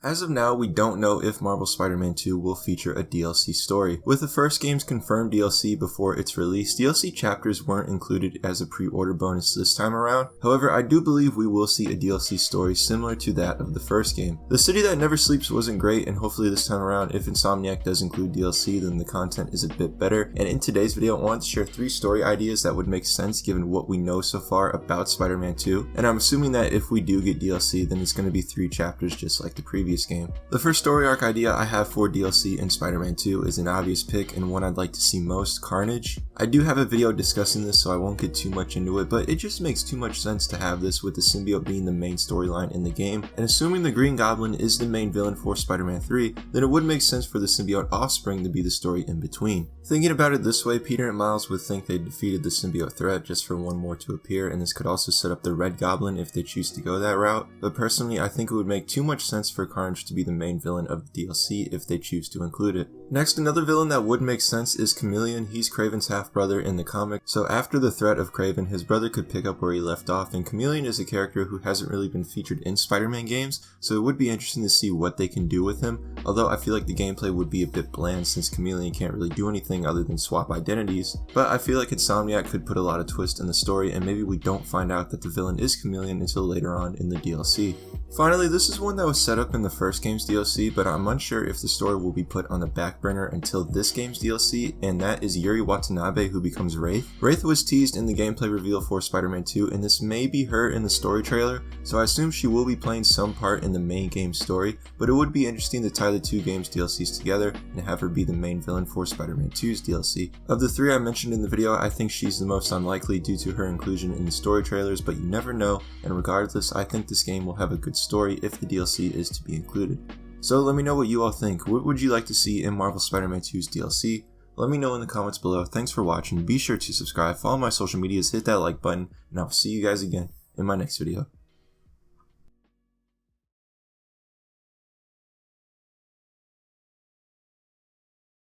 As of now, we don't know if Marvel's Spider-Man 2 will feature a DLC story. With the first game's confirmed DLC before its release, DLC chapters weren't included as a pre-order bonus this time around. However, I do believe we will see a DLC story similar to that of the first game. The City That Never Sleeps wasn't great, and hopefully this time around, if Insomniac does include DLC, then the content is a bit better. And in today's video, I want to share 3 story ideas that would make sense given what we know so far about Spider-Man 2. And I'm assuming that if we do get DLC, then it's going to be 3 chapters just like the previous game. The first story arc idea I have for DLC in Spider-Man 2 is an obvious pick and one I'd like to see most: Carnage. I do have a video discussing this, so I won't get too much into it, but it just makes too much sense to have this with the symbiote being the main storyline in the game, and assuming the Green Goblin is the main villain for Spider-Man 3, then it would make sense for the symbiote offspring to be the story in between. Thinking about it this way, Peter and Miles would think they defeated the symbiote threat just for one more to appear, and this could also set up the Red Goblin if they choose to go that route, but personally I think it would make too much sense for Carnage to be the main villain of the DLC if they choose to include it. Next, another villain that would make sense is Chameleon. He's Kraven's half-brother in the comic, so after the threat of Kraven, his brother could pick up where he left off, and Chameleon is a character who hasn't really been featured in Spider-Man games, so it would be interesting to see what they can do with him, although I feel like the gameplay would be a bit bland since Chameleon can't really do anything other than swap identities, but I feel like Insomniac could put a lot of twist in the story, and maybe we don't find out that the villain is Chameleon until later on in the DLC. Finally, this is one that was set up in the first game's DLC, but I'm unsure if the story will be put on the back burner until this game's DLC, and that is Yuri Watanabe, who becomes Wraith. Wraith was teased in the gameplay reveal for Spider-Man 2, and this may be her in the story trailer, so I assume she will be playing some part in the main game story, but it would be interesting to tie the 2 games' DLCs together and have her be the main villain for Spider-Man 2's DLC. Of the 3 I mentioned in the video, I think she's the most unlikely due to her inclusion in the story trailers, but you never know, and regardless, I think this game will have a good story if the DLC is to be included. So let me know what you all think. What would you like to see in Marvel Spider-Man 2's DLC? Let me know in the comments below. Thanks for watching. Be sure to subscribe, follow my social medias, hit that like button, and I'll see you guys again in my next video.